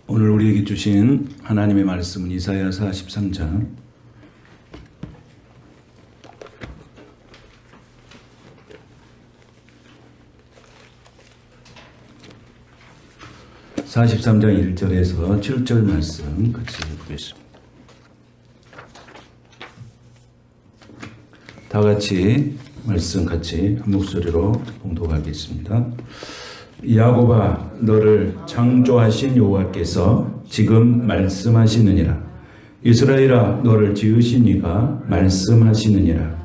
오늘 우리에게 주신 하나님의 말씀은 이사야 43장 1절에서 7절 말씀 같이 보겠습니다. 다 같이 말씀 같이 한 목소리로 봉독하겠습니다. 야곱아, 너를 창조하신 여호와께서 지금 말씀하시느니라. 이스라엘아, 너를 지으신 이가 말씀하시느니라.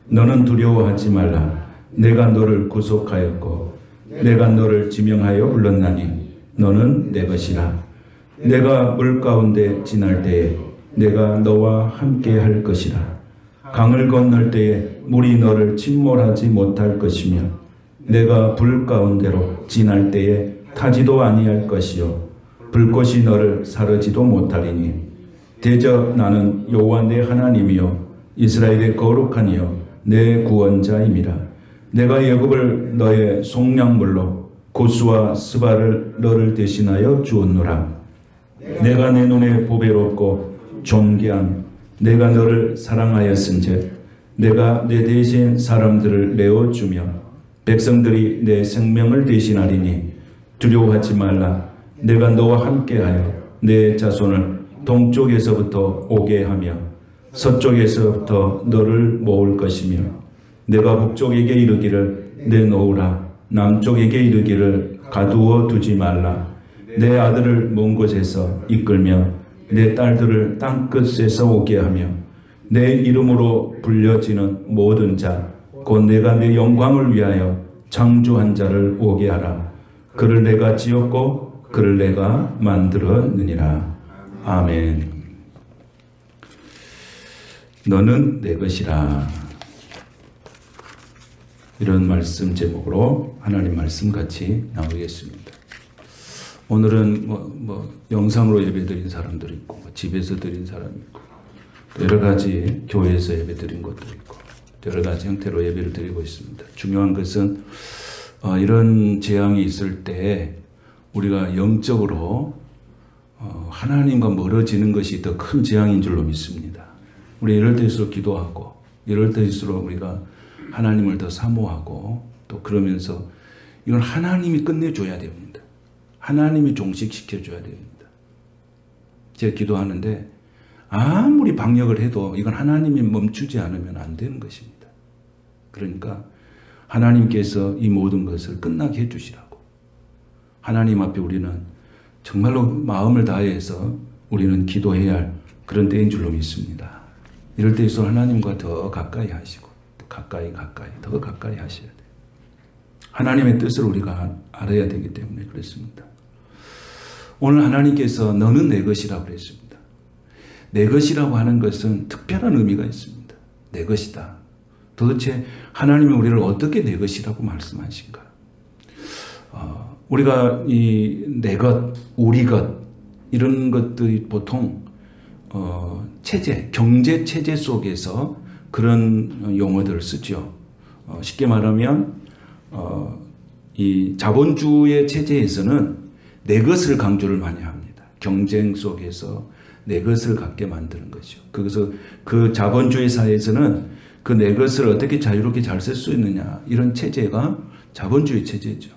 너는 두려워하지 말라. 내가 너를 구속하였고 내가 너를 지명하여 불렀나니 너는 내 것이라. 내가 물 가운데 지날 때에 내가 너와 함께 할 것이라. 강을 건널 때에 물이 너를 침몰하지 못할 것이며 내가 불 가운데로 지날 때에 타지도 아니할 것이요 불꽃이 너를 사르지도 못하리니 대저 나는 여호와 내 하나님이요 이스라엘의 거룩한 이요 내 구원자임이라. 내가 애굽을 너의 속량물로 고수와 스바를 너를 대신하여 주었노라. 내가 내 눈에 보배롭고 존귀한 내가 너를 사랑하였은즉 내가 내 대신 사람들을 내어주며 백성들이 내 생명을 대신하리니 두려워하지 말라. 내가 너와 함께하여 내 자손을 동쪽에서부터 오게 하며 서쪽에서부터 너를 모을 것이며 내가 북쪽에게 이르기를 내놓으라. 남쪽에게 이르기를 가두어 두지 말라. 내 아들을 먼 곳에서 이끌며 내 딸들을 땅끝에서 오게 하며 내 이름으로 불려지는 모든 자 곧 내가 내 영광을 위하여 창조한 자를 오게 하라. 그를 내가 지었고 그를 내가 만들었느니라. 아멘. 너는 내 것이라. 이런 말씀 제목으로 하나님 말씀 같이 나누겠습니다. 오늘은 영상으로 예배드린 사람들이 있고 집에서 드린 사람이 있고 여러 가지 교회에서 예배드린 것도 있고 여러 가지 형태로 예배를 드리고 있습니다. 중요한 것은 이런 재앙이 있을 때 우리가 영적으로 하나님과 멀어지는 것이 더 큰 재앙인 줄로 믿습니다. 우리 이럴 때일수록 기도하고 이럴 때일수록 우리가 하나님을 더 사모하고 또 그러면서 이건 하나님이 끝내줘야 됩니다. 하나님이 종식시켜줘야 됩니다. 제가 기도하는데 아무리 방역을 해도 이건 하나님이 멈추지 않으면 안 되는 것입니다. 그러니까 하나님께서 이 모든 것을 끝나게 해주시라고. 하나님 앞에 우리는 정말로 마음을 다해서 우리는 기도해야 할 그런 때인 줄로 믿습니다. 이럴 때일수록 하나님과 더 가까이 하시고 더 가까이 더 가까이 하셔야 돼요. 하나님의 뜻을 우리가 알아야 되기 때문에 그렇습니다. 오늘 하나님께서 너는 내 것이라고 그랬습니다. 내 것이라고 하는 것은 특별한 의미가 있습니다. 내 것이다. 도대체 하나님이 우리를 어떻게 내 것이라고 말씀하신가? 우리가 이 내 것, 우리 것 이런 것들이 보통 체제, 경제 체제 속에서 그런 용어들을 쓰죠. 쉽게 말하면 이 자본주의 체제에서는 내 것을 강조를 많이 합니다. 경쟁 속에서 내 것을 갖게 만드는 거죠. 그래서 그 자본주의 사회에서는 그 내 것을 어떻게 자유롭게 잘 쓸 수 있느냐 이런 체제가 자본주의 체제죠.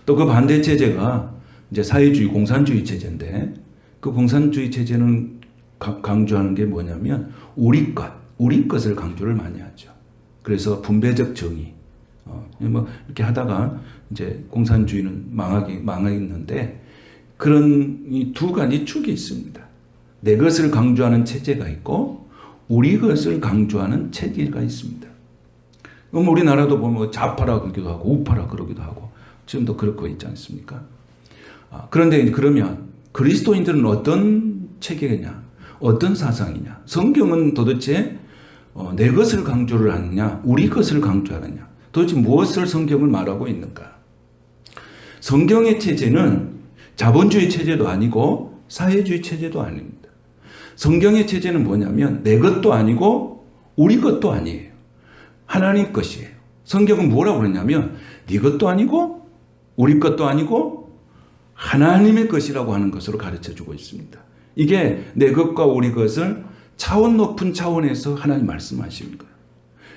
또 그 반대 체제가 이제 사회주의, 공산주의 체제인데 그 공산주의 체제는 강조하는 게 뭐냐면 우리 것을 강조를 많이 하죠. 그래서 분배적 정의, 이렇게 하다가 이제 공산주의는 망했는데 그런 이 두 가지 축이 있습니다. 내 것을 강조하는 체제가 있고 우리 것을 강조하는 체제가 있습니다. 그럼 우리나라도 보면 좌파라 그러기도 하고 우파라 그러기도 하고 지금도 그렇고 있지 않습니까? 그런데 그러면 그리스도인들은 어떤 체계냐, 어떤 사상이냐? 성경은 도대체 내 것을 강조를 하느냐, 우리 것을 강조하느냐? 도대체 무엇을 성경을 말하고 있는가? 성경의 체제는 자본주의 체제도 아니고 사회주의 체제도 아닙니다. 성경의 체제는 뭐냐면 내 것도 아니고 우리 것도 아니에요. 하나님 것이에요. 성경은 뭐라고 그러냐면 네 것도 아니고 우리 것도 아니고 하나님의 것이라고 하는 것으로 가르쳐주고 있습니다. 이게 내 것과 우리 것을 차원 높은 차원에서 하나님 말씀하시는 거예요.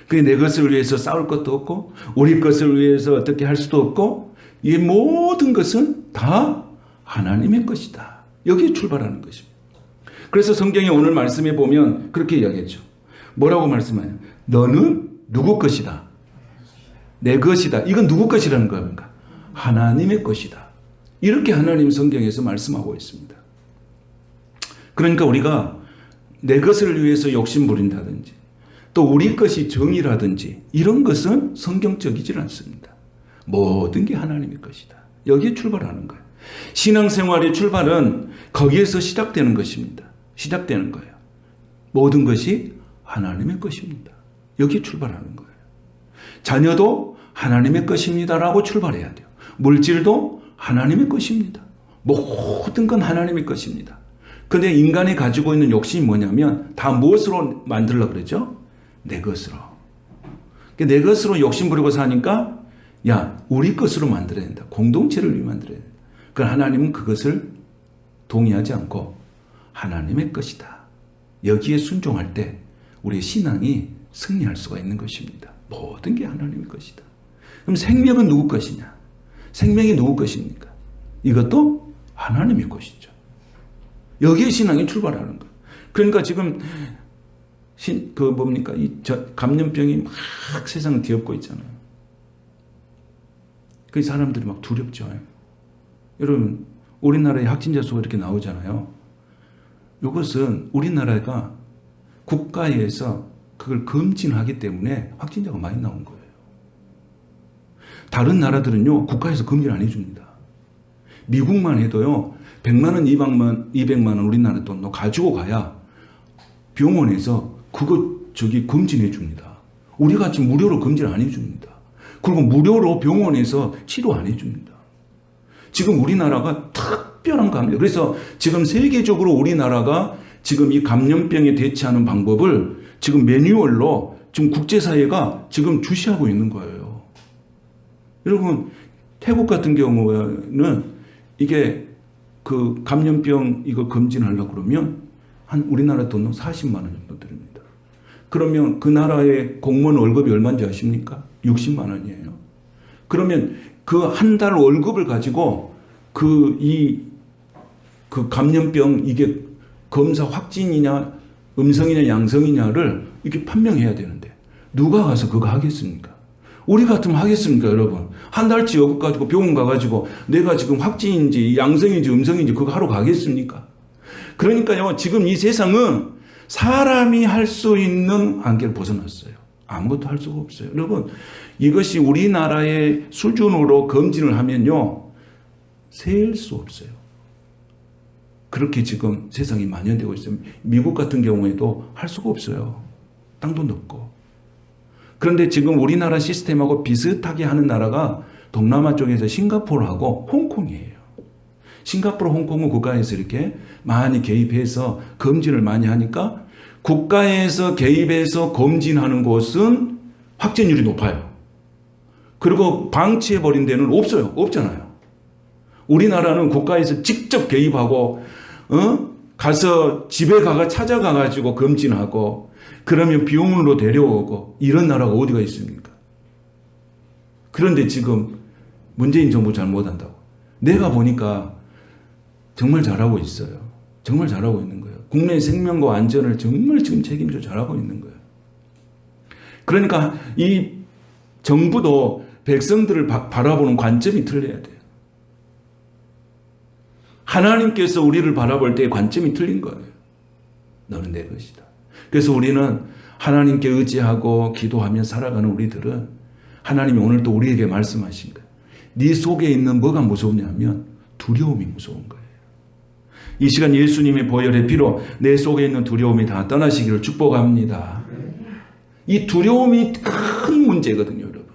그게 내 것을 위해서 싸울 것도 없고 우리 것을 위해서 어떻게 할 수도 없고 이 모든 것은 다 하나님의 것이다. 여기에 출발하는 것입니다. 그래서 성경의 오늘 말씀에 보면 그렇게 이야기했죠. 뭐라고 말씀해요? 너는 누구 것이다? 내 것이다. 이건 누구 것이라는 겁니까? 하나님의 것이다. 이렇게 하나님 성경에서 말씀하고 있습니다. 그러니까 우리가 내 것을 위해서 욕심 부린다든지 또 우리 것이 정의라든지 이런 것은 성경적이질 않습니다. 모든 게 하나님의 것이다. 여기에 출발하는 거예요. 신앙생활의 출발은 거기에서 시작되는 것입니다. 시작되는 거예요. 모든 것이 하나님의 것입니다. 여기에 출발하는 거예요. 자녀도 하나님의 것입니다라고 출발해야 돼요. 물질도 하나님의 것입니다. 모든 건 하나님의 것입니다. 근데 인간이 가지고 있는 욕심이 뭐냐면 다 무엇으로 만들려고 그러죠? 내 것으로. 내 것으로 욕심 부리고 사니까 야, 우리 것으로 만들어야 된다. 공동체를 위해 만들어야 된다. 그러나 하나님은 그것을 동의하지 않고 하나님의 것이다. 여기에 순종할 때 우리의 신앙이 승리할 수가 있는 것입니다. 모든 게 하나님의 것이다. 그럼 생명은 누구 것이냐? 생명이 누구 것입니까? 이것도 하나님의 것이죠. 여기에 신앙이 출발하는 거예요. 그러니까 지금 감염병이 막 세상을 뒤엎고 있잖아요. 그 사람들이 막 두렵죠. 여러분, 우리나라의 확진자 수가 이렇게 나오잖아요. 이것은 우리나라가 국가에서 그걸 금진하기 때문에 확진자가 많이 나온 거예요. 다른 나라들은요, 국가에서 금진 안 해줍니다. 미국만 해도요, 100만 원, 200만 원 우리나라 돈 너 가지고 가야 병원에서 그거 검진해 줍니다. 우리 같이 무료로 검진 안 해줍니다. 그리고 무료로 병원에서 치료 안 해줍니다. 지금 우리나라가 특별한 감염. 그래서 지금 세계적으로 우리나라가 지금 이 감염병에 대처하는 방법을 지금 매뉴얼로 지금 국제사회가 지금 주시하고 있는 거예요. 여러분, 태국 같은 경우에는 이게 그 감염병 이거 검진하려고 그러면 한 우리나라 돈은 40만 원 정도 드립니다. 그러면 그 나라의 공무원 월급이 얼마인지 아십니까? 60만 원이에요. 그러면 그 한 달 월급을 가지고 그 감염병 이게 검사 확진이냐 음성이냐 양성이냐를 이렇게 판명해야 되는데 누가 가서 그거 하겠습니까? 우리 같으면 하겠습니까, 여러분? 한 달치 월급 가지고 병원 가가지고 내가 지금 확진인지 양성인지 음성인지 그거 하러 가겠습니까? 그러니까요, 지금 이 세상은 사람이 할 수 있는 한계를 벗어났어요. 아무것도 할 수가 없어요. 여러분, 이것이 우리나라의 수준으로 검진을 하면요, 셀 수 없어요. 그렇게 지금 세상이 만연되고 있어요. 미국 같은 경우에도 할 수가 없어요. 땅도 넓고. 그런데 지금 우리나라 시스템하고 비슷하게 하는 나라가 동남아 쪽에서 싱가포르하고 홍콩이에요. 싱가포르, 홍콩은 국가에서 이렇게 많이 개입해서 검진을 많이 하니까 국가에서 개입해서 검진하는 곳은 확진율이 높아요. 그리고 방치해버린 데는 없어요. 없잖아요. 우리나라는 국가에서 직접 개입하고 가서 집에 찾아가가지고 검진하고 그러면 병원으로 데려오고 이런 나라가 어디가 있습니까? 그런데 지금 문재인 정부 잘 못한다고. 내가 보니까 정말 잘하고 있어요. 정말 잘하고 있는 거예요. 국민의 생명과 안전을 정말 지금 책임져 잘하고 있는 거예요. 그러니까 이 정부도 백성들을 바라보는 관점이 틀려야 돼요. 하나님께서 우리를 바라볼 때 관점이 틀린 거예요. 너는 내 것이다. 그래서 우리는 하나님께 의지하고 기도하며 살아가는 우리들은 하나님이 오늘 또 우리에게 말씀하신 거예요. 네 속에 있는 뭐가 무섭냐면 두려움이 무서운 거예요. 이 시간 예수님의 보혈의 피로 내 속에 있는 두려움이 다 떠나시기를 축복합니다. 이 두려움이 큰 문제거든요, 여러분.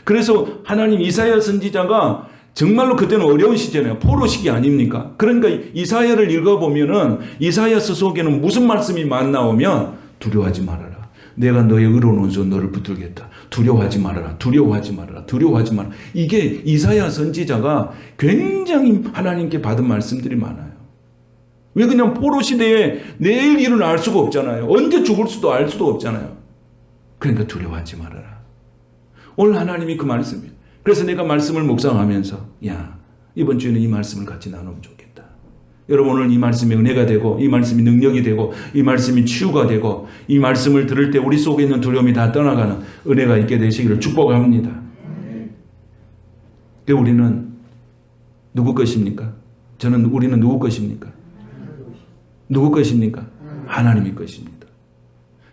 그래서 하나님 이사야 선지자가 정말로 그때는 어려운 시대네요. 포로 시기 아닙니까? 그러니까 이사야를 읽어보면은 이사야서 속에는 무슨 말씀이 만 나오면 두려워하지 말아라. 내가 너의 의로운 원수 너를 붙들겠다. 두려워하지 말아라. 두려워하지 말아라. 두려워하지 말아라. 이게 이사야 선지자가 굉장히 하나님께 받은 말씀들이 많아요. 왜 그냥 포로 시대에 내일 일은 알 수가 없잖아요. 언제 죽을 수도 알 수도 없잖아요. 그러니까 두려워하지 말아라. 오늘 하나님이 그 말씀이에요. 그래서 내가 말씀을 묵상하면서 야, 이번 주에는 이 말씀을 같이 나누면 좋겠다. 여러분 오늘 이 말씀이 은혜가 되고 이 말씀이 능력이 되고 이 말씀이 치유가 되고 이 말씀을 들을 때 우리 속에 있는 두려움이 다 떠나가는 은혜가 있게 되시기를 축복합니다. 우리는 누구 것입니까? 우리는 누구 것입니까? 누구 것입니까? 하나님의 것입니다.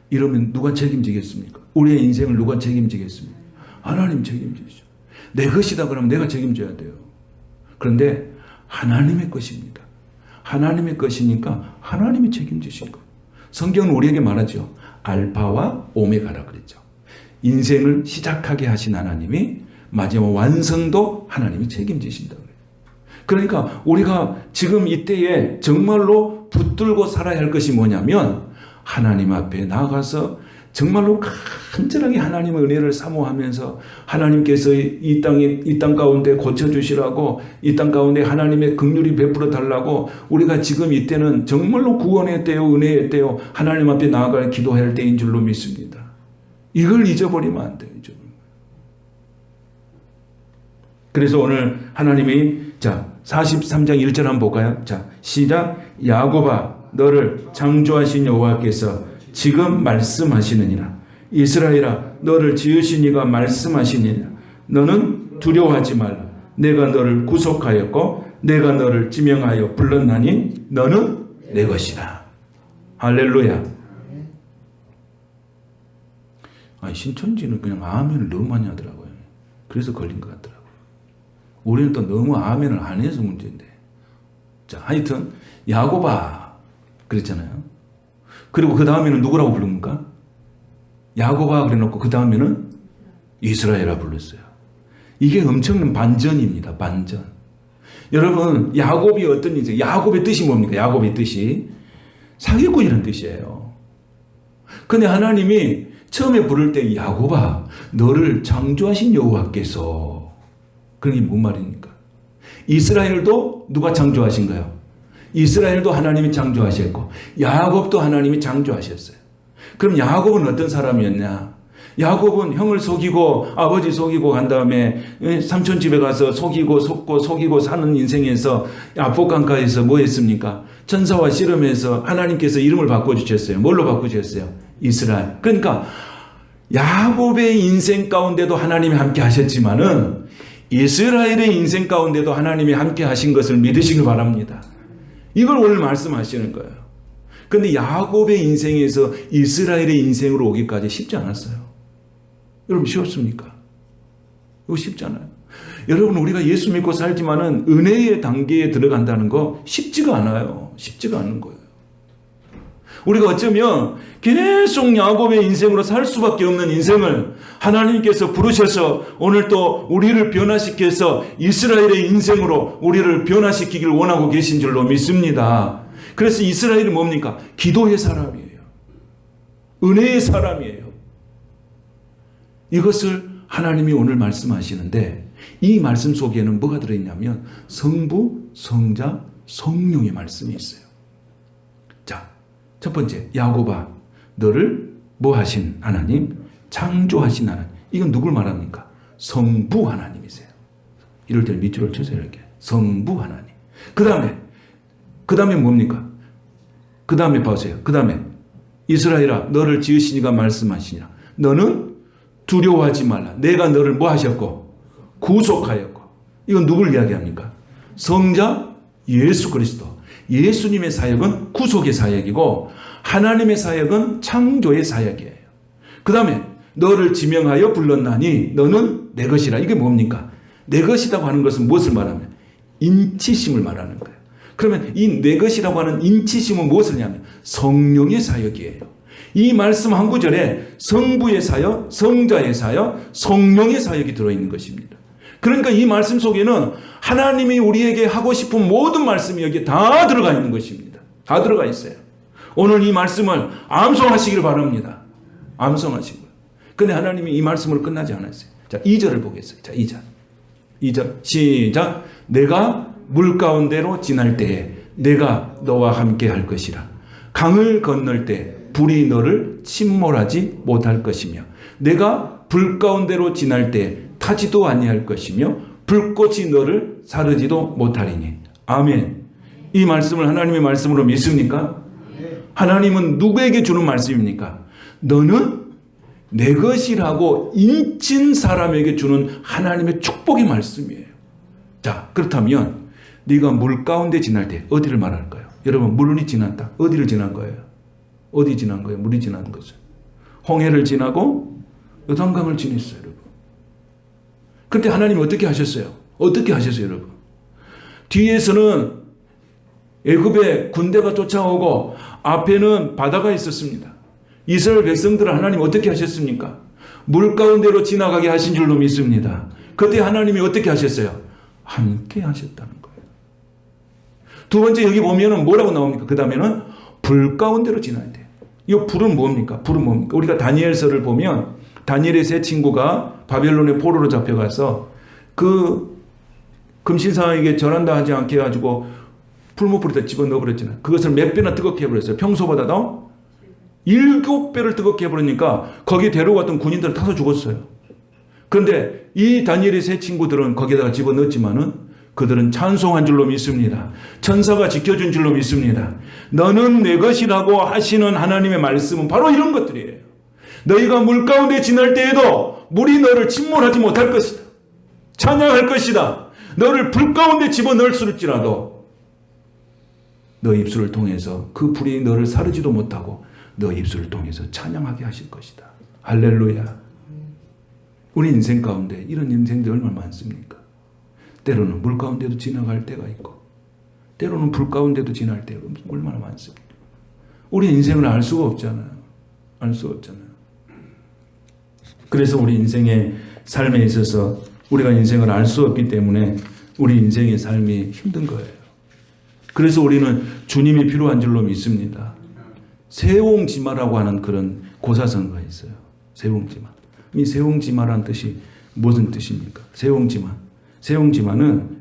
이러면 누가 책임지겠습니까? 우리의 인생을 누가 책임지겠습니까? 하나님 책임지죠. 내 것이다 그러면 내가 책임져야 돼요. 그런데 하나님의 것입니다. 하나님의 것이니까 하나님이 책임지신 거. 성경은 우리에게 말하죠. 알파와 오메가라 그랬죠. 인생을 시작하게 하신 하나님이 마지막 완성도 하나님이 책임지신다 그래요. 그러니까 우리가 지금 이때에 정말로 붙들고 살아야 할 것이 뭐냐면 하나님 앞에 나가서 정말로 간절하게 하나님의 은혜를 사모하면서 하나님께서 이 땅 가운데 고쳐주시라고 이 땅 가운데 하나님의 긍휼이 베풀어 달라고 우리가 지금 이때는 정말로 구원의 때요 은혜의 때요 하나님 앞에 나아갈 기도할 때인 줄로 믿습니다. 이걸 잊어버리면 안 돼요. 그래서 오늘 하나님이 43장 1절 한번 볼까요? 시작. 야곱아 너를 창조하신 여호와께서 지금 말씀하시느니라. 이스라엘아 너를 지으신 이가 말씀하시느니라. 너는 두려워하지 말라. 내가 너를 구속하였고 내가 너를 지명하여 불렀나니 너는 내 것이다. 할렐루야. 신천지는 그냥 아멘을 너무 많이 하더라고요. 그래서 걸린 것 같더라고요. 우리는 또 너무 아멘을 안 해서 문제인데. 하여튼 야곱아 그랬잖아요. 그리고 그 다음에는 누구라고 부릅니까? 야곱아 그래놓고 그 다음에는 이스라엘아 불렀어요. 이게 엄청난 반전입니다. 반전. 여러분 야곱이 어떤 인생? 야곱의 뜻이 뭡니까? 야곱의 뜻이 사기꾼이라는 뜻이에요. 근데 하나님이 처음에 부를 때 야곱아 너를 창조하신 여호와께서 그게 뭔 말입니까? 이스라엘도 누가 창조하신가요? 이스라엘도 하나님이 창조하셨고 야곱도 하나님이 창조하셨어요. 그럼 야곱은 어떤 사람이었냐? 야곱은 형을 속이고 아버지 속이고 간 다음에 삼촌 집에 가서 속이고 속고 사는 인생에서 압복강가에서 뭐 했습니까? 천사와 씨름해서 하나님께서 이름을 바꿔주셨어요. 뭘로 바꾸셨어요? 이스라엘. 그러니까 야곱의 인생 가운데도 하나님이 함께 하셨지만은 이스라엘의 인생 가운데도 하나님이 함께 하신 것을 믿으시길 바랍니다. 이걸 오늘 말씀하시는 거예요. 그런데 야곱의 인생에서 이스라엘의 인생으로 오기까지 쉽지 않았어요. 여러분 쉬웠습니까? 이거 쉽잖아요. 여러분 우리가 예수 믿고 살지만은 은혜의 단계에 들어간다는 거 쉽지가 않아요. 쉽지가 않은 거예요. 우리가 어쩌면 계속 야곱의 인생으로 살 수밖에 없는 인생을 하나님께서 부르셔서 오늘 또 우리를 변화시켜서 이스라엘의 인생으로 우리를 변화시키길 원하고 계신 줄로 믿습니다. 그래서 이스라엘이 뭡니까? 기도의 사람이에요. 은혜의 사람이에요. 이것을 하나님이 오늘 말씀하시는데 이 말씀 속에는 뭐가 들어있냐면 성부, 성자, 성령의 말씀이 있어요. 자, 첫 번째 야곱아 너를 뭐 하신 하나님? 창조하신 하나님. 이건 누굴 말합니까? 성부 하나님이세요. 이럴 때는 밑줄을 쳐서 이렇게 성부 하나님. 그 다음에 뭡니까? 그 다음에 보세요. 그 다음에 이스라엘아 너를 지으시니가 말씀하시니라. 너는 두려워하지 말라. 내가 너를 뭐 하셨고? 구속하였고. 이건 누굴 이야기합니까? 성자 예수 그리스도. 예수님의 사역은 구속의 사역이고 하나님의 사역은 창조의 사역이에요. 그 다음에 너를 지명하여 불렀나니 너는 내 것이라. 이게 뭡니까? 내 것이라고 하는 것은 무엇을 말하면? 인치심을 말하는 거예요. 그러면 이 내 것이라고 하는 인치심은 무엇을 하냐면 성령의 사역이에요. 이 말씀 한 구절에 성부의 사역, 성자의 사역, 성령의 사역이 들어있는 것입니다. 그러니까 이 말씀 속에는 하나님이 우리에게 하고 싶은 모든 말씀이 여기에 다 들어가 있는 것입니다. 다 들어가 있어요. 오늘 이 말씀을 암송하시길 바랍니다. 암송하시고. 근데 하나님이 이 말씀으로 끝나지 않았어요. 자, 2절을 보겠어요. 자, 2절 시작. 내가 물 가운데로 지날 때에 내가 너와 함께 할 것이라. 강을 건널 때 불이 너를 침몰하지 못할 것이며 내가 불 가운데로 지날 때 타지도 아니할 것이며 불꽃이 너를 사르지도 못하리니. 아멘. 이 말씀을 하나님의 말씀으로 믿습니까? 하나님은 누구에게 주는 말씀입니까? 너는 내 것이라고 인친 사람에게 주는 하나님의 축복의 말씀이에요. 자, 그렇다면 네가 물 가운데 지날 때 어디를 말할까요? 여러분, 물이 지났다. 어디를 지난 거예요? 어디 지난 거예요? 물이 지난 거죠. 홍해를 지나고 요단강을 지냈어요, 여러분. 그런데 하나님이 어떻게 하셨어요? 어떻게 하셨어요, 여러분? 뒤에서는 애굽의 군대가 쫓아오고 앞에는 바다가 있었습니다. 이스라엘 백성들을 하나님 어떻게 하셨습니까? 물 가운데로 지나가게 하신 줄로 믿습니다. 그때 하나님이 어떻게 하셨어요? 함께 하셨다는 거예요. 두 번째 여기 보면은 뭐라고 나옵니까? 그 다음에는 불 가운데로 지나야 돼요. 이 불은 뭡니까? 불은 뭡니까? 우리가 다니엘서를 보면 다니엘의 세 친구가 바벨론의 포로로 잡혀가서 그 금신상에게 절한다 하지 않게 해가지고 풀무불에다 집어넣어버렸잖아요. 그것을 몇 배나 뜨겁게 해버렸어요. 평소보다도 7배를 뜨겁게 해버리니까 거기 데려갔던 군인들은 타서 죽었어요. 그런데 이 다니엘의 세 친구들은 거기에다가 집어넣었지만은 그들은 찬송한 줄로 믿습니다. 천사가 지켜준 줄로 믿습니다. 너는 내 것이라고 하시는 하나님의 말씀은 바로 이런 것들이에요. 너희가 물 가운데 지날 때에도 물이 너를 침몰하지 못할 것이다. 찬양할 것이다. 너를 불 가운데 집어넣을지라도 너 입술을 통해서 그 불이 너를 사르지도 못하고 너 입술을 통해서 찬양하게 하실 것이다. 할렐루야. 우리 인생 가운데 이런 인생들이 얼마나 많습니까? 때로는 물 가운데도 지나갈 때가 있고 때로는 불 가운데도 지날 때가 얼마나 많습니까? 우리 인생을 알 수가 없잖아요. 알 수가 없잖아요. 그래서 우리 인생의 삶에 있어서 우리가 인생을 알 수 없기 때문에 우리 인생의 삶이 힘든 거예요. 그래서 우리는 주님이 필요한 줄로 믿습니다. 세옹지마라고 하는 그런 고사성어가 있어요. 세옹지마. 이 세옹지마라는 뜻이 무슨 뜻입니까? 세옹지마. 세옹지마는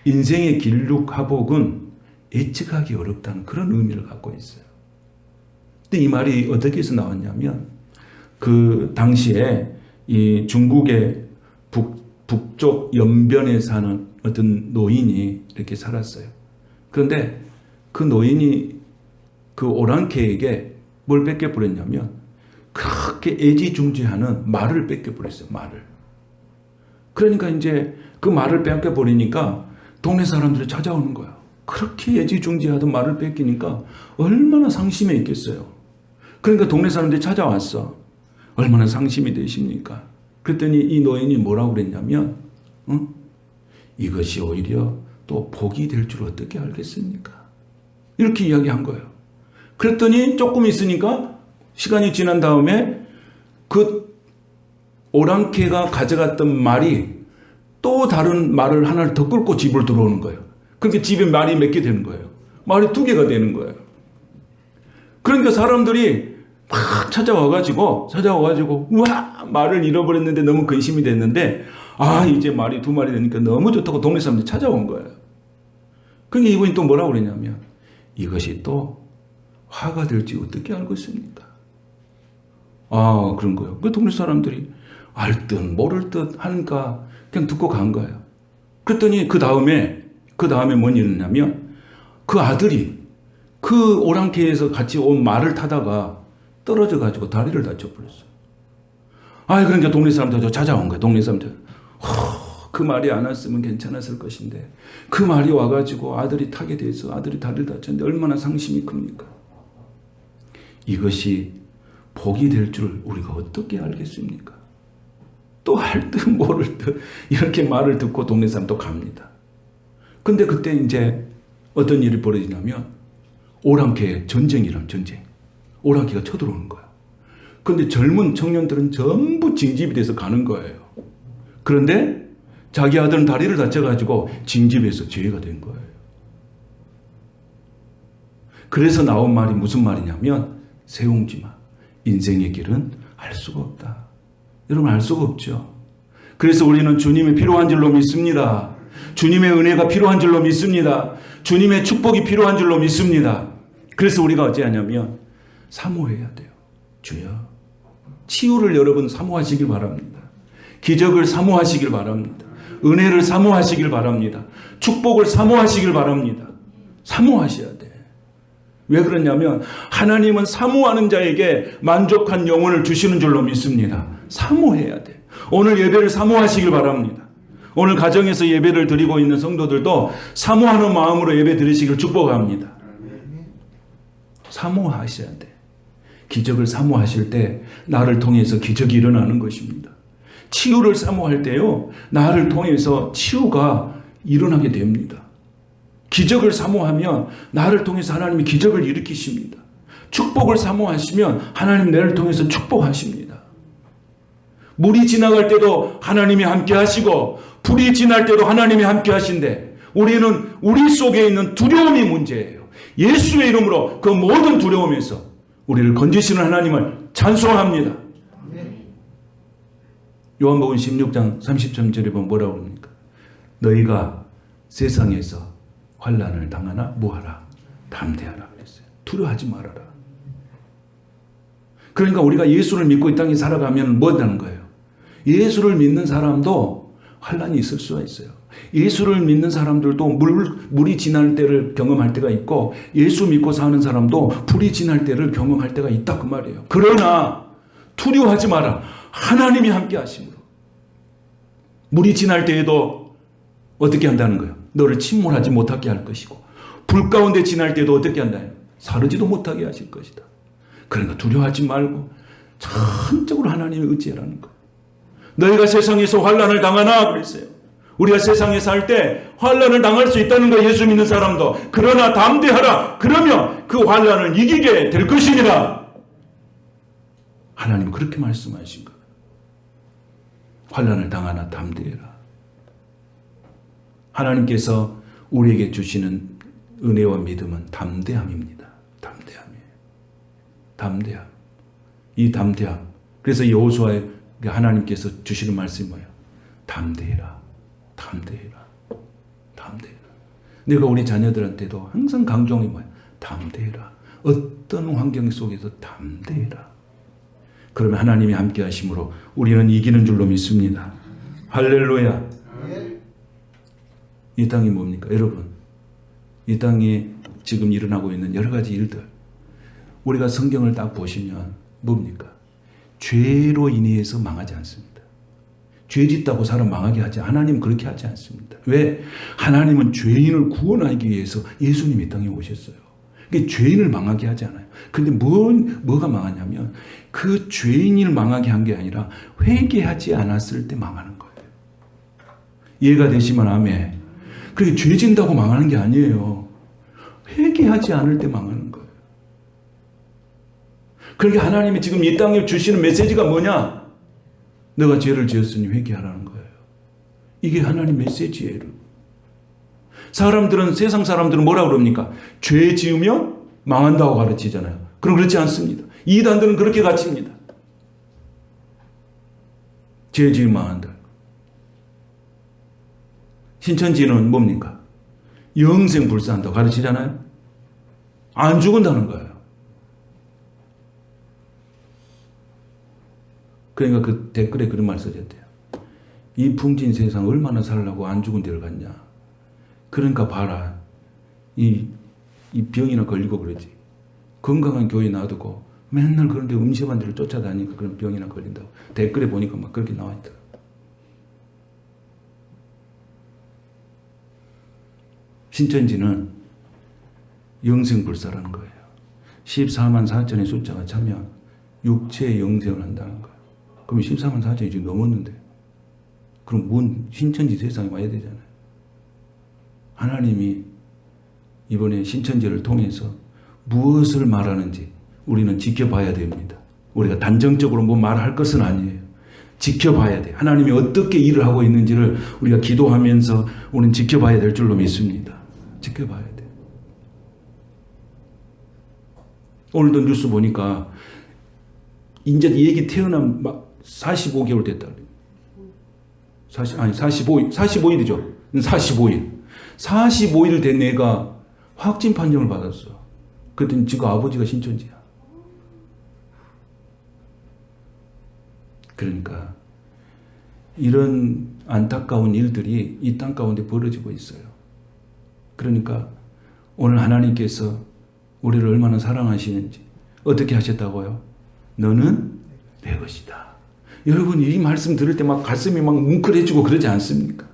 인생의 길룩하복은 예측하기 어렵다는 그런 의미를 갖고 있어요. 근데 이 말이 어떻게 해서 나왔냐면 그 당시에 이 중국의 북쪽 연변에 사는 어떤 노인이 이렇게 살았어요. 그런데 그 노인이 그 오랑캐에게 뭘 뺏겨버렸냐면 그렇게 애지중지하는 말을 뺏겨버렸어요. 말을. 그러니까 이제 그 말을 뺏겨버리니까 동네 사람들이 찾아오는 거야. 그렇게 애지중지하던 말을 뺏기니까 얼마나 상심해 있겠어요. 그러니까 동네 사람들이 찾아왔어. 얼마나 상심이 되십니까? 그랬더니 이 노인이 뭐라고 그랬냐면 이것이 오히려 또 복이 될 줄 어떻게 알겠습니까? 이렇게 이야기한 거예요. 그랬더니 조금 있으니까 시간이 지난 다음에 그 오랑캐가 가져갔던 말이 또 다른 말을 하나를 더 끌고 집으로 들어오는 거예요. 그렇게 집에 말이 몇 개 되는 거예요. 말이 2개가 되는 거예요. 그러니까 사람들이 막 찾아와가지고 우와 말을 잃어버렸는데 너무 근심이 됐는데 이제 말이 2마리 되니까 너무 좋다고 동네 사람들이 찾아온 거예요. 그러니까 이분이 또 뭐라고 그랬냐면 이것이 또 화가 될지 어떻게 알고 있습니까? 그런 거예요. 그 동네 사람들이 알 듯 모를 듯 하니까 그냥 듣고 간 거예요. 그랬더니 그 다음에 뭔 일이 있냐면 그 아들이 그 오랑캐에서 같이 온 말을 타다가 떨어져 가지고 다리를 다쳐버렸어요. 그러니까 동네 사람들 찾아온 거예요. 동네 사람들. 그 말이 안 왔으면 괜찮았을 것인데 그 말이 와가지고 아들이 타게 돼서 아들이 다리를 다쳤는데 얼마나 상심이 큽니까? 이것이 복이 될 줄 우리가 어떻게 알겠습니까? 또 알 듯 모를 듯 이렇게 말을 듣고 동네 사람 또 갑니다. 근데 그때 이제 어떤 일이 벌어지냐면 오랑캐의 전쟁이란 전쟁. 오랑캐가 쳐들어오는 거야. 그런데 젊은 청년들은 전부 징집이 돼서 가는 거예요. 그런데 자기 아들은 다리를 다쳐가지고 징집에서 죄가 된 거예요. 그래서 나온 말이 무슨 말이냐면 세웅지 마. 인생의 길은 알 수가 없다. 여러분 알 수가 없죠. 그래서 우리는 주님이 필요한 줄로 믿습니다. 주님의 은혜가 필요한 줄로 믿습니다. 주님의 축복이 필요한 줄로 믿습니다. 그래서 우리가 어찌하냐면 사모해야 돼요. 주여 치유를 여러분 사모하시길 바랍니다. 기적을 사모하시길 바랍니다. 은혜를 사모하시길 바랍니다. 축복을 사모하시길 바랍니다. 사모하셔야 돼. 왜 그러냐면 하나님은 사모하는 자에게 만족한 영혼을 주시는 줄로 믿습니다. 사모해야 돼. 오늘 예배를 사모하시길 바랍니다. 오늘 가정에서 예배를 드리고 있는 성도들도 사모하는 마음으로 예배 드리시길 축복합니다. 사모하셔야 돼. 기적을 사모하실 때 나를 통해서 기적이 일어나는 것입니다. 치유를 사모할 때요, 나를 통해서 치유가 일어나게 됩니다. 기적을 사모하면 나를 통해서 하나님이 기적을 일으키십니다. 축복을 사모하시면 하나님 나를 통해서 축복하십니다. 물이 지나갈 때도 하나님이 함께 하시고 불이 지날 때도 하나님이 함께 하신데 우리는 우리 속에 있는 두려움이 문제예요. 예수의 이름으로 그 모든 두려움에서 우리를 건지시는 하나님을 찬송합니다. 요한복음 16장 30절에 보면 뭐라고 그럽니까? 너희가 세상에서 환난을 당하나 뭐하라? 담대하라 그랬어요. 두려워하지 말아라. 그러니까 우리가 예수를 믿고 이 땅에 살아가면 뭐 한다는 거예요? 예수를 믿는 사람도 환난이 있을 수가 있어요. 예수를 믿는 사람들도 물이 지날 때를 경험할 때가 있고 예수 믿고 사는 사람도 불이 지날 때를 경험할 때가 있다 그 말이에요. 그러나 두려워하지 마라. 하나님이 함께 하심으로 물이 지날 때에도 어떻게 한다는 거예요? 너를 침몰하지 못하게 할 것이고 불 가운데 지날 때도 어떻게 한다요? 사르지도 못하게 하실 것이다. 그러니까 두려워하지 말고 전적으로 하나님을 의지하라는 거예요. 너희가 세상에서 환난을 당하나 그랬어요. 우리가 세상에 살 때 환난을 당할 수 있다는 거 예수 믿는 사람도. 그러나 담대하라. 그러면 그 환난을 이기게 될 것이니라. 하나님은 그렇게 말씀하신 거예요. 환난을 당하나 담대해라. 하나님께서 우리에게 주시는 은혜와 믿음은 담대함입니다. 담대함이에요. 담대함. 이 담대함. 그래서 여호수아에 하나님께서 주시는 말씀이 뭐예요? 담대해라. 담대해라. 담대해라. 내가 우리 자녀들한테도 항상 강조하는 게 뭐예요? 담대해라. 어떤 환경 속에서 담대해라. 그러면 하나님이 함께 하심으로 우리는 이기는 줄로 믿습니다. 할렐루야. 이 땅이 뭡니까? 여러분, 이 땅에 지금 일어나고 있는 여러 가지 일들, 우리가 성경을 딱 보시면 뭡니까? 죄로 인해서 망하지 않습니다. 죄 짓다고 사람 망하게 하지, 하나님은 그렇게 하지 않습니다. 왜? 하나님은 죄인을 구원하기 위해서 예수님이 이 땅에 오셨어요. 그게 죄인을 망하게 하지 않아요. 근데 뭐가 망하냐면 그 죄인을 망하게 한 게 아니라 회개하지 않았을 때 망하는 거예요. 이해가 되시면 아멘. 그게 죄 진다고 망하는 게 아니에요. 회개하지 않을 때 망하는 거예요. 그러니까 하나님이 지금 이 땅에 주시는 메시지가 뭐냐? 너가 죄를 지었으니 회개하라는 거예요. 이게 하나님 메시지예요. 사람들은, 세상 사람들은 뭐라고 그럽니까? 죄 지으면 망한다고 가르치잖아요. 그럼 그렇지 않습니다. 이단들은 그렇게 가르칩니다. 죄 지으면 망한다. 신천지는 뭡니까? 영생 불사한다고 가르치잖아요. 안 죽은다는 거예요. 그러니까 그 댓글에 그런 말 써졌대요. 이 풍진 세상 얼마나 살라고 안 죽은 데를 갔냐. 그러니까 봐라. 이 병이나 걸리고 그러지. 건강한 교회 놔두고 맨날 그런데 음식한 데를 쫓아다니니까 그런 병이나 걸린다고. 댓글에 보니까 막 그렇게 나와 있더라고요. 신천지는 영생불사라는 거예요. 14만 4천의 숫자가 차면 육체의 영생을 한다는 거예요. 그럼 14만 4천이 지금 넘었는데 그럼 뭔 신천지 세상에 와야 되잖아요. 하나님이 이번에 신천지를 통해서 무엇을 말하는지 우리는 지켜봐야 됩니다. 우리가 단정적으로 뭐 말할 것은 아니에요. 지켜봐야 돼. 하나님이 어떻게 일을 하고 있는지를 우리가 기도하면서 우리는 지켜봐야 될 줄로 믿습니다. 지켜봐야 돼. 오늘도 뉴스 보니까 이제 이 얘기 태어난 막 45개월 됐다. 45일이죠. 45일. 45일 된 애가 확진 판정을 받았어. 그랬더니 지금 아버지가 신천지야. 그러니까 이런 안타까운 일들이 이 땅 가운데 벌어지고 있어요. 그러니까 오늘 하나님께서 우리를 얼마나 사랑하시는지 어떻게 하셨다고요? 너는 내 것이다. 여러분 이 말씀 들을 때 막 가슴이 막 뭉클해지고 그러지 않습니까?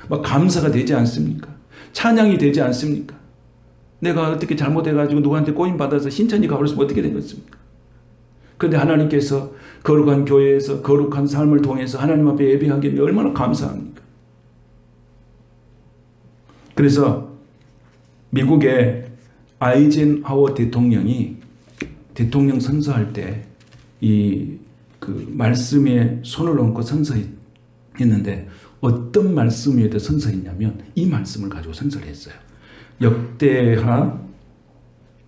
막 감사가 되지 않습니까? 찬양이 되지 않습니까? 내가 어떻게 잘못해가지고 누구한테 꼬임받아서 신천지 가버렸으면 어떻게 되겠습니까? 그런데 하나님께서 거룩한 교회에서 거룩한 삶을 통해서 하나님 앞에 예배하기에 얼마나 감사합니까? 그래서 미국의 아이젠하워 대통령이 대통령 선서할 때 그 말씀에 손을 얹고 선서했는데 어떤 말씀 위에 선서했냐면 이 말씀을 가지고 선서를 했어요. 역대하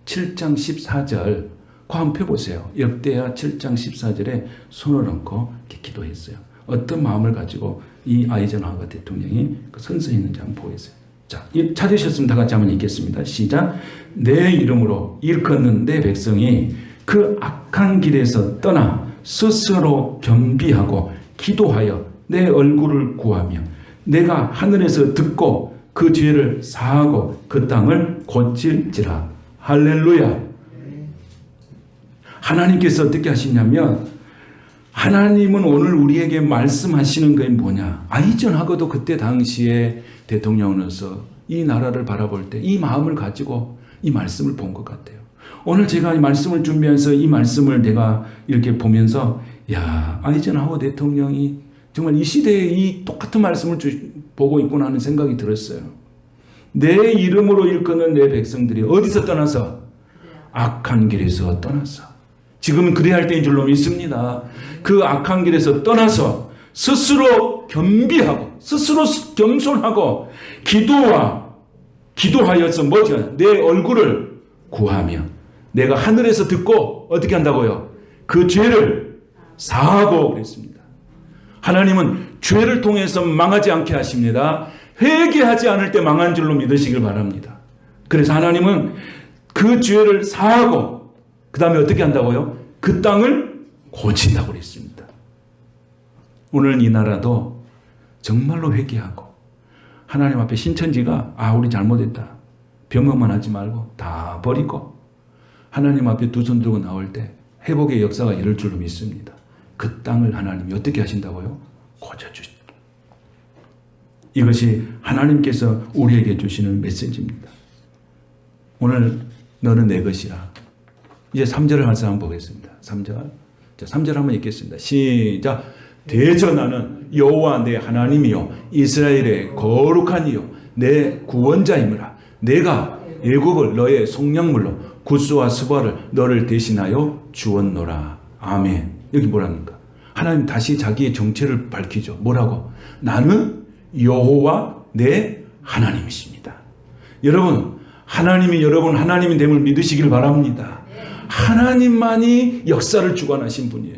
7장 14절 그거 한번 펴보세요. 역대하 7장 14절에 손을 얹고 이렇게 기도했어요. 어떤 마음을 가지고 이 아이젠하워 대통령이 그 선서했는지 한번 보겠어요. 자, 찾으셨으면 다 같이 한번 읽겠습니다. 시작. 내 이름으로 일컫는 내 백성이 그 악한 길에서 떠나 스스로 겸비하고 기도하여 내 얼굴을 구하며 내가 하늘에서 듣고 그 죄를 사하고 그 땅을 고칠지라. 할렐루야. 하나님께서 어떻게 하시냐면 하나님은 오늘 우리에게 말씀하시는 게 뭐냐. 아이전하고도 그때 당시에 대통령으로서 이 나라를 바라볼 때 이 마음을 가지고 이 말씀을 본 것 같아요. 오늘 제가 이 말씀을 준비해서 이 말씀을 내가 이렇게 보면서 야, 아이젠하워 대통령이 정말 이 시대에 이 똑같은 말씀을 보고 있구나 하는 생각이 들었어요. 내 이름으로 일컫는 내 백성들이 어디서 떠나서? 악한 길에서 떠나서. 지금은 그래야 할 때인 줄로 믿습니다. 그 악한 길에서 떠나서 스스로 겸비하고 스스로 겸손하고 기도하여서 뭐죠? 내 얼굴을 구하며 내가 하늘에서 듣고 어떻게 한다고요? 그 죄를 사하고 그랬습니다. 하나님은 죄를 통해서 망하지 않게 하십니다. 회개하지 않을 때 망한 줄로 믿으시길 바랍니다. 그래서 하나님은 그 죄를 사하고 그 다음에 어떻게 한다고요? 그 땅을 고친다고 그랬습니다. 오늘 이 나라도 정말로 회개하고 하나님 앞에 신천지가 우리 잘못했다. 변명만 하지 말고 다 버리고 하나님 앞에 두 손 들고 나올 때 회복의 역사가 이룰 줄로 믿습니다. 그 땅을 하나님이 어떻게 하신다고요? 고쳐주신다. 이것이 하나님께서 우리에게 주시는 메시지입니다. 오늘 너는 내 것이라. 이제 3절을 한 사람 보겠습니다. 3절. 자, 3절 한번 읽겠습니다. 시작. 대전하는 여호와 내 하나님이요 이스라엘의 거룩한 이요 내 구원자이므라. 내가 애굽을 너의 속량물로 구스와 스바를 너를 대신하여 주었노라. 아멘. 여기 뭐랍니까? 하나님 다시 자기의 정체를 밝히죠. 뭐라고? 나는 여호와 내 하나님이십니다. 여러분, 하나님이 여러분 하나님이 됨을 믿으시길 바랍니다. 하나님만이 역사를 주관하신 분이에요.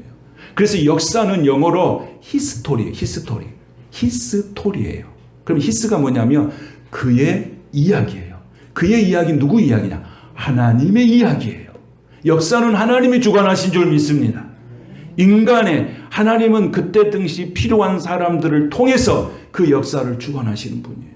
그래서 역사는 영어로 히스토리예요. 히스토리예요. 그럼 히스가 뭐냐면 그의 이야기예요. 그의 이야기는 누구 이야기냐? 하나님의 이야기예요. 역사는 하나님이 주관하신 줄 믿습니다. 인간의 하나님은 그때 당시 필요한 사람들을 통해서 그 역사를 주관하시는 분이에요.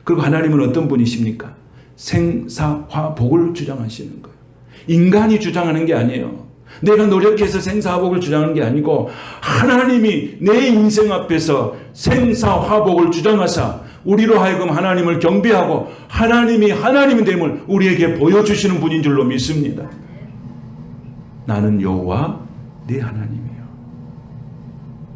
그리고 하나님은 어떤 분이십니까? 생사화복을 주장하시는 거예요. 인간이 주장하는 게 아니에요. 내가 노력해서 생사화복을 주장하는 게 아니고 하나님이 내 인생 앞에서 생사화복을 주장하사 우리로 하여금 하나님을 경배하고 하나님이 하나님의 됨을 우리에게 보여주시는 분인 줄로 믿습니다. 나는 여호와 내 하나님이에요.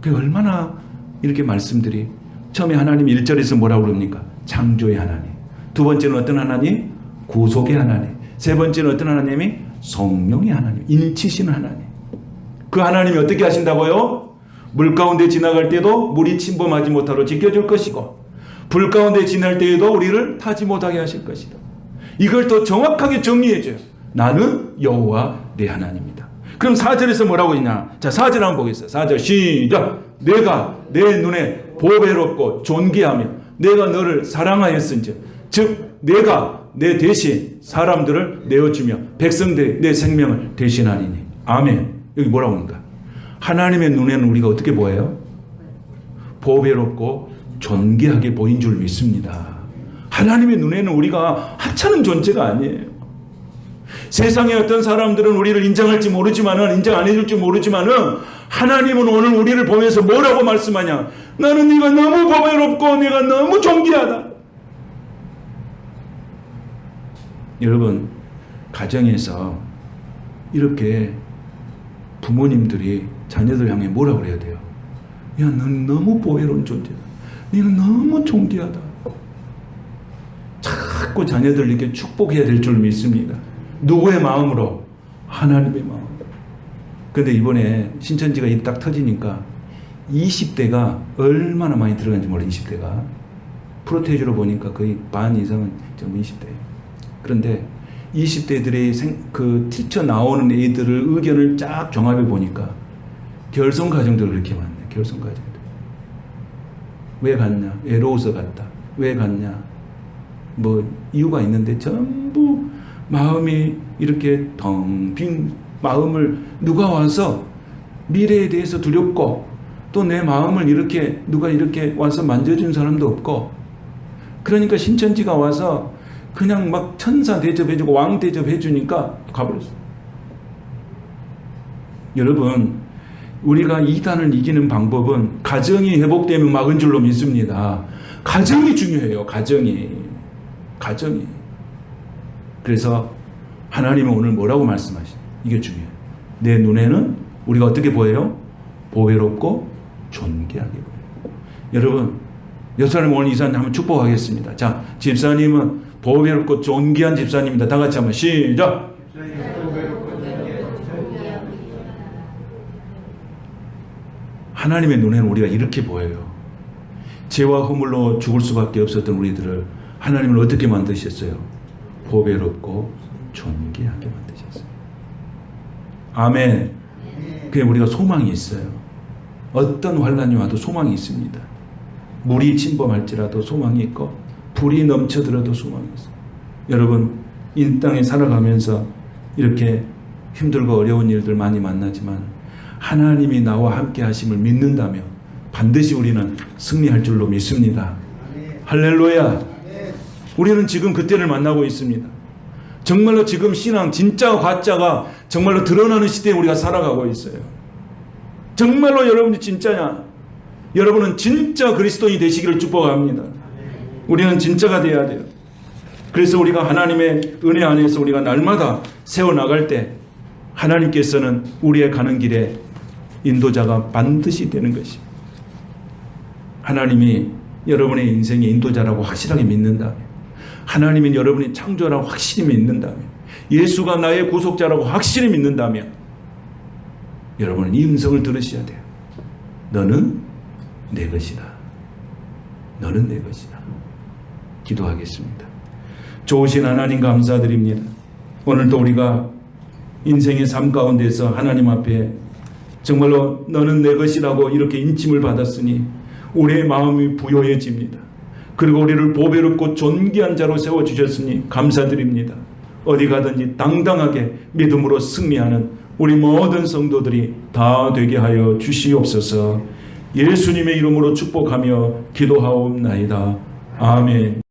그 얼마나 이렇게 말씀들이 처음에 하나님 1절에서 뭐라고 그럽니까? 창조의 하나님. 두 번째는 어떤 하나님? 구속의 하나님. 세 번째는 어떤 하나님이? 성령의 하나님. 인치시는 하나님. 그 하나님이 어떻게 하신다고요? 물 가운데 지나갈 때도 물이 침범하지 못하도록 지켜줄 것이고 불 가운데 지날 때에도 우리를 타지 못하게 하실 것이다. 이걸 더 정확하게 정리해줘요. 나는 여호와 내 하나님이다. 그럼 4절에서 뭐라고 있냐? 자, 4절 한번 보겠습니다. 4절 시작. 내가 내 눈에 보배롭고 존귀하며 내가 너를 사랑하였은즉 즉 내가 내 대신 사람들을 내어주며 백성들의 내 생명을 대신하리니. 아멘. 여기 뭐라고 하는가? 하나님의 눈에는 우리가 어떻게 보여요? 보배롭고 존귀하게 보인 줄 믿습니다. 하나님의 눈에는 우리가 하찮은 존재가 아니에요. 세상의 어떤 사람들은 우리를 인정할지 모르지만은, 인정 안 해줄지 모르지만은, 하나님은 오늘 우리를 보면서 뭐라고 말씀하냐? 나는 네가 너무 보배롭고 내가 너무 존귀하다. 여러분, 가정에서 이렇게 부모님들이 자녀들 향해 뭐라고 그래야 돼요? 야, 너는 너무 보배로운 존재다. 너는 너무 존귀하다. 자꾸 자녀들 이렇게 축복해야 될 줄 믿습니다. 누구의 마음으로? 하나님의 마음. 근데 이번에 신천지가 딱 터지니까 20대가 얼마나 많이 들어간지 몰라. 20대가 프로테이지로 보니까 거의 반 이상은 전부 20대예요. 그런데 20대들의 그 티쳐 나오는 애들을 의견을 쫙 종합해 보니까 결손 가정들 그렇게 많네. 결손 가정들. 왜 갔냐? 외로워서 갔다. 왜 갔냐? 뭐 이유가 있는데 전부 마음이 이렇게 텅 빈 마음을 누가 와서 미래에 대해서 두렵고 또 내 마음을 이렇게 누가 이렇게 와서 만져준 사람도 없고 그러니까 신천지가 와서 그냥 막 천사 대접해주고 왕 대접해주니까 가버렸어. 여러분, 우리가 이단을 이기는 방법은 가정이 회복되면 막은 줄로 믿습니다. 가정이 중요해요. 가정이. 그래서 하나님은 오늘 뭐라고 말씀하시죠? 이게 중요해요. 내 눈에는 우리가 어떻게 보여요? 보배롭고 존귀하게 보여요. 여러분, 여사님 오늘 이사님 한번 축복하겠습니다. 자, 집사님은 보배롭고 존귀한 집사님입니다. 다 같이 한번 시작. 하나님의 눈에는 우리가 이렇게 보여요. 죄와 허물로 죽을 수밖에 없었던 우리들을 하나님은 어떻게 만드셨어요? 보배롭고 존귀하게 만드셨어요. 아멘. 그게 우리가 소망이 있어요. 어떤 환난이 와도 소망이 있습니다. 물이 침범할지라도 소망이 있고 불이 넘쳐들어도 소망이 있어요. 여러분, 이 땅에 살아가면서 이렇게 힘들고 어려운 일들 많이 만나지만 하나님이 나와 함께 하심을 믿는다면 반드시 우리는 승리할 줄로 믿습니다. 할렐루야. 우리는 지금 그때를 만나고 있습니다. 정말로 지금 신앙 진짜와 가짜가 정말로 드러나는 시대에 우리가 살아가고 있어요. 정말로 여러분이 진짜냐? 여러분은 진짜 그리스도인이 되시기를 축복합니다. 우리는 진짜가 되어야 돼요. 그래서 우리가 하나님의 은혜 안에서 우리가 날마다 세워나갈 때 하나님께서는 우리의 가는 길에 인도자가 반드시 되는 것입니다. 하나님이 여러분의 인생의 인도자라고 확실하게 믿는다면, 하나님이 여러분의 창조라고 확실히 믿는다면, 예수가 나의 구속자라고 확실히 믿는다면 여러분은 이 음성을 들으셔야 돼요. 너는 내 것이다. 너는 내 것이다. 기도하겠습니다. 좋으신 하나님 감사드립니다. 오늘도 우리가 인생의 삶 가운데서 하나님 앞에 정말로 너는 내 것이라고 이렇게 인침을 받았으니 우리의 마음이 부요해집니다. 그리고 우리를 보배롭고 존귀한 자로 세워주셨으니 감사드립니다. 어디 가든지 당당하게 믿음으로 승리하는 우리 모든 성도들이 다 되게 하여 주시옵소서. 예수님의 이름으로 축복하며 기도하옵나이다. 아멘.